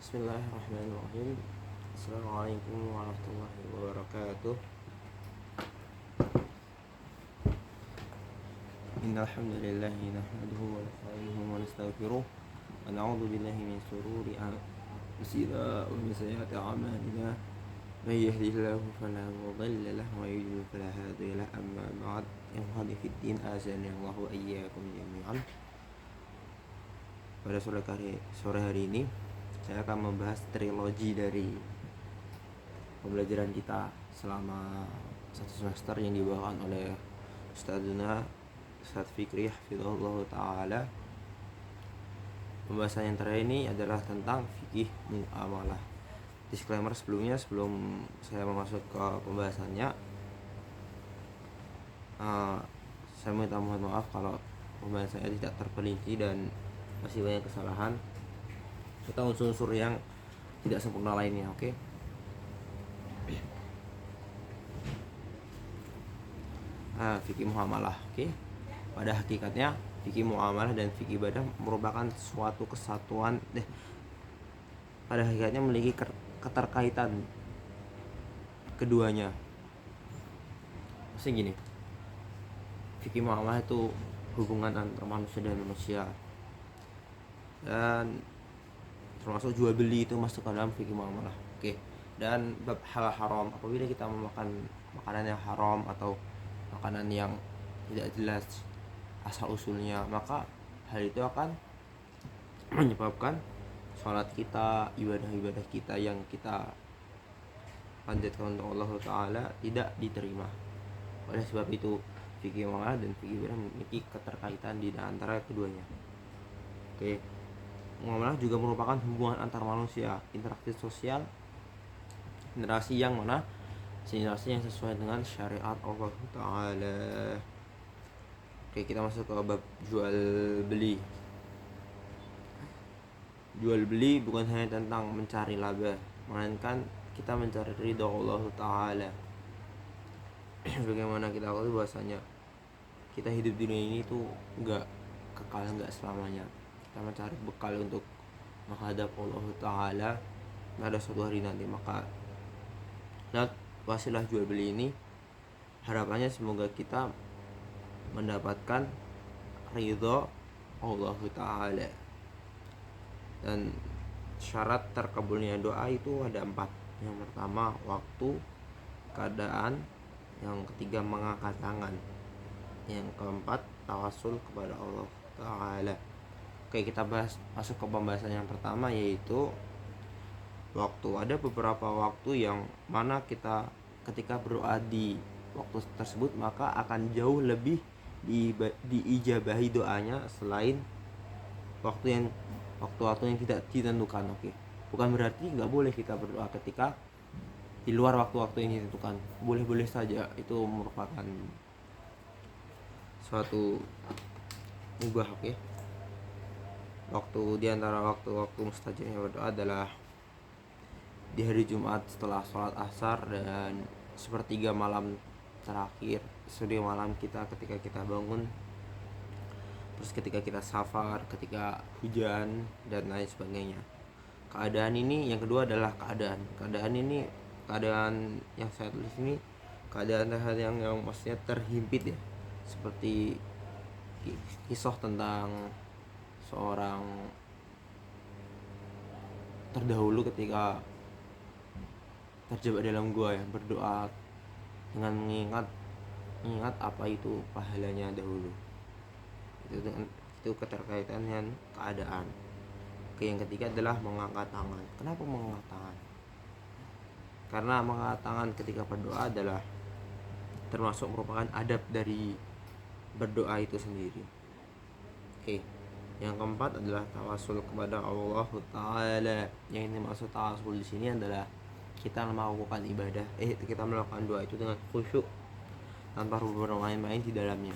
Bismillahirrahmanirrahim. Assalamualaikum warahmatullahi wabarakatuh. Innal hamdalillah nahmaduhu wa nasta'inuhu wa nastaghfiruh wa na'udzu billahi min shururi anfusina wa min sayyiati a'malina. May yahdihillahu fala mudilla lahu wa may yudlil fala hadiya lahu. Amma ba'd. Ikhwani fid din, azani Allahu wa iyyakum jami'an. Pada sore hari ini saya akan membahas trilogi dari pembelajaran kita selama satu semester yang dibawakan oleh Ustadzuna Ustadz Fikri hafizahullah ta'ala. Pembahasan yang terakhir ini adalah tentang fikih muamalah. Disclaimer sebelumnya, sebelum saya masuk ke pembahasannya, saya minta mohon maaf kalau pembahasan saya tidak terperinci dan masih banyak kesalahan serta unsur-unsur yang tidak sempurna lainnya. Oke. Fikih muamalah. Oke. Pada hakikatnya fikih muamalah dan fikih ibadah merupakan suatu kesatuan. Pada hakikatnya memiliki keterkaitan keduanya. Maksudnya gini. Fikih muamalah itu hubungan antar manusia dan manusia. Dan termasuk jual beli itu masuk ke dalam fikih muamalah. Oke. Dan bab halal haram, apabila kita memakan makanan yang haram atau makanan yang tidak jelas asal usulnya, maka hal itu akan menyebabkan sholat kita, ibadah-ibadah kita yang kita panjatkan untuk Allah Ta'ala tidak diterima. Oleh sebab itu fikih muamalah dan fikih ibadah memiliki keterkaitan di antara keduanya. Oke. Muamalah juga merupakan hubungan antar manusia, interaksi sosial, interaksi yang mana interaksi yang sesuai dengan syariat Allah Ta'ala. Oke, kita masuk ke bab jual beli. Jual beli bukan hanya tentang mencari laba, melainkan kita mencari ridha Allah Ta'ala. Bagaimana kita tahu bahwasanya kita hidup di dunia ini tuh enggak kekal, enggak selamanya. Kita mencari bekal untuk menghadap Allah Ta'ala pada suatu hari nanti. Maka wasilah jual beli ini harapannya semoga kita mendapatkan ridho Allah Ta'ala. Dan syarat terkabulnya doa itu ada 4. Yang pertama waktu, keadaan. Yang ketiga mengangkat tangan. Yang keempat tawasul kepada Allah Ta'ala. Oke, kita masuk ke pembahasan yang pertama, yaitu waktu. Ada beberapa waktu yang mana kita ketika berdoa di waktu tersebut maka akan jauh lebih diijabahi doanya selain waktu yang tidak ditentukan. Oke. Bukan berarti nggak boleh kita berdoa ketika di luar waktu-waktu yang ditentukan. Boleh-boleh saja, itu merupakan suatu mubah. Oke. Waktu di antara waktu-waktu mustajabnya berdoa adalah di hari Jumat setelah sholat asar dan sepertiga malam terakhir sore malam kita ketika kita bangun, terus ketika kita safar, ketika hujan dan lain sebagainya. Keadaan ini yang kedua adalah keadaan yang saya tulis ini keadaan yang maksudnya terhimpit ya, seperti kisah tentang seorang terdahulu ketika terjebak dalam gua yang berdoa dengan mengingat apa itu pahalanya dahulu. Itu keterkaitan dengan keadaan. Oke, yang ketiga adalah mengangkat tangan. Kenapa mengangkat tangan? Karena mengangkat tangan ketika berdoa adalah termasuk merupakan adab dari berdoa itu sendiri. Oke. Yang keempat adalah tawasul kepada Allah Ta'ala. Yang ini maksud tawasul di sini adalah kita melakukan ibadah, kita melakukan doa itu dengan khusyuk tanpa bermain-main di dalamnya.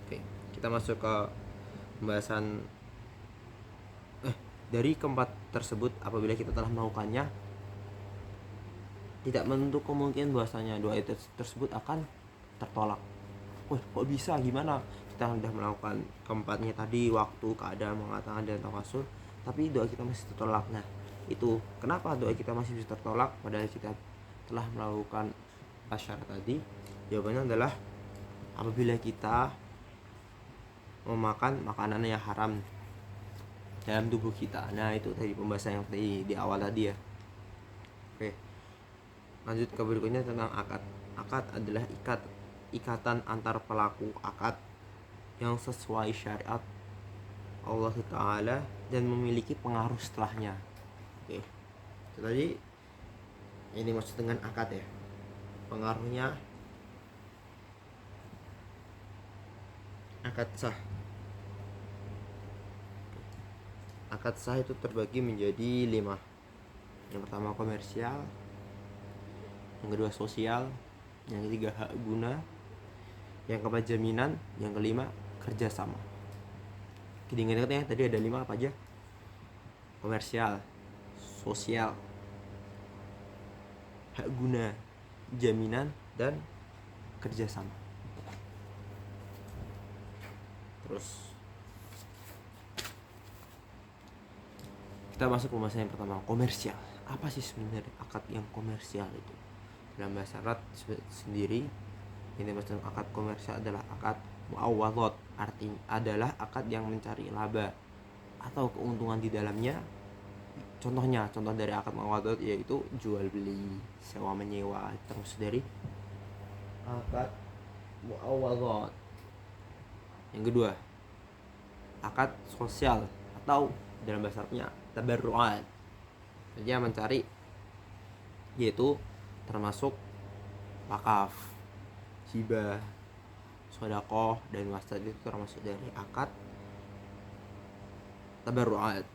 Oke, kita masuk ke pembahasan dari keempat tersebut. Apabila kita telah melakukannya, tidak menutup kemungkinan bahwasanya doa itu tersebut akan tertolak. Kok bisa? Gimana? Kita sudah melakukan keempatnya tadi, waktu, keadaan, mengatakan dan tawasul, tapi doa kita masih tertolak. Nah, itu kenapa doa kita masih bisa tertolak padahal kita telah melakukan syarat tadi? Jawabannya adalah apabila kita memakan makanan yang haram dalam tubuh kita. Nah, itu tadi pembahasan yang tadi di awal tadi ya. Oke, lanjut ke berikutnya tentang akad. Akad adalah ikatan antar pelaku akad yang sesuai syariat Allah Ta'ala dan memiliki pengaruh setelahnya. Oke, itu tadi ini maksud dengan akad ya. Pengaruhnya akad sah. Akad sah itu terbagi menjadi 5. Yang pertama komersial, yang kedua sosial, yang ketiga hak guna, yang keempat jaminan, yang kelima kerjasama. Diingat-ingat ya, tadi ada 5 apa aja? Komersial, sosial, hak guna, jaminan, dan kerjasama. Terus kita masuk ke pembahasan yang pertama, komersial. Apa sih sebenarnya akad yang komersial itu? Dalam bahasa Arab sendiri, ini maksud akad komersial adalah akad muawwadhat, artinya adalah akad yang mencari laba atau keuntungan di dalamnya. Contoh dari akad muawwadhat yaitu jual beli, sewa menyewa, terus dari akad muawwadhat. Yang kedua, akad sosial atau dalam bahasa Arabnya tabarru'at. Dia mencari, yaitu termasuk wakaf, hibah, sedekah dan wasat, itu termasuk dari akad tabarru'at.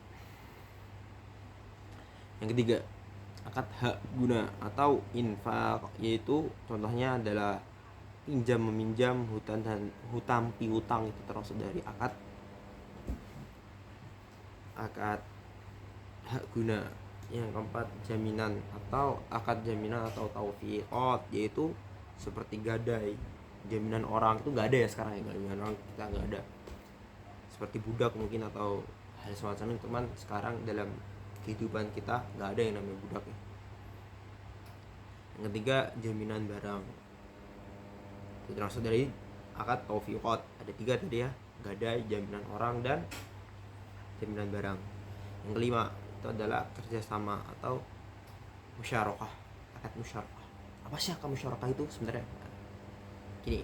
Yang ketiga, akad hak guna atau infak, yaitu contohnya adalah pinjam meminjam, hutang piutang, itu termasuk dari akad hak guna. Yang keempat, jaminan atau akad jaminan atau taufiqat, yaitu seperti gadai. Jaminan orang itu nggak ada ya sekarang ya, jaminan orang kita nggak ada, seperti budak mungkin atau hal semacam itu. Teman, sekarang dalam kehidupan kita nggak ada yang namanya budak ya. Yang ketiga, jaminan barang, itu termasuk dari akad taufiqat. Ada 3 tadi ya, gadai, jaminan orang, dan jaminan barang. Yang kelima itu adalah kerjasama atau musyarakah, akad musyarakah. Apa sih akad musyarakah itu sebenarnya? Gini,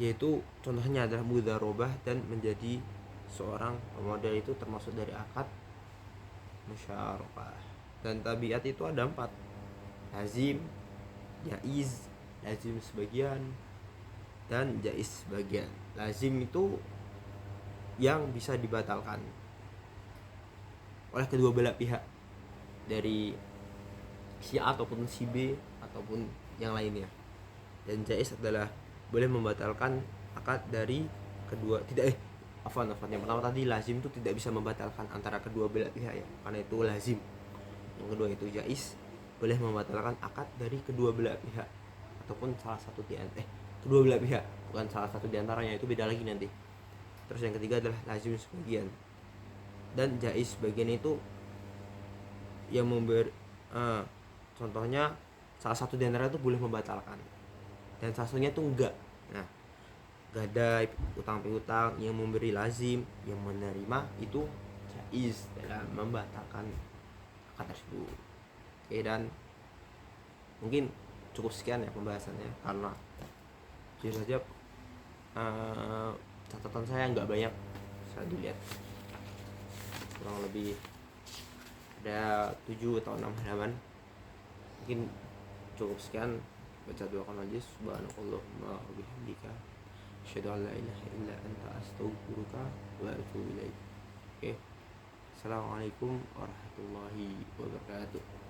yaitu contohnya adalah mudharabah dan menjadi seorang pemodal, itu termasuk dari akad musyarakah. Dan tabiat itu ada 4, lazim, jaiz, lazim sebagian, dan jaiz sebagian. Lazim itu yang bisa dibatalkan oleh kedua belah pihak, dari si A ataupun si B ataupun yang lainnya. Dan jaiz adalah boleh membatalkan akad dari kedua, tidak yang pertama tadi lazim itu tidak bisa membatalkan antara kedua belah pihak ya, karena itu lazim. Yang kedua itu jaiz, boleh membatalkan akad dari kedua belah pihak ataupun salah satu di kedua belah pihak, bukan salah satu di antaranya, itu beda lagi nanti. Terus yang ketiga adalah lazim sebagian dan jaiz sebagian, itu yang contohnya salah satu di antara itu boleh membatalkan dan salah satunya itu enggak. Nah, gadai, utang piutang, yang memberi lazim, yang menerima itu jaiz dalam membatalkan akad tersebut. Oke, dan mungkin cukup sekian ya pembahasannya, karena jujur saja catatan saya nggak banyak, saya dilihat kurang lebih ada 7 atau 6 halaman. Mungkin cukup sekian, baca doakan aja. Subhanakallahumma wa bihamdika asyhadu an la ilaha illa anta astaghfiruka wa atubu ilaik. Oke. Assalamualaikum warahmatullahi wabarakatuh.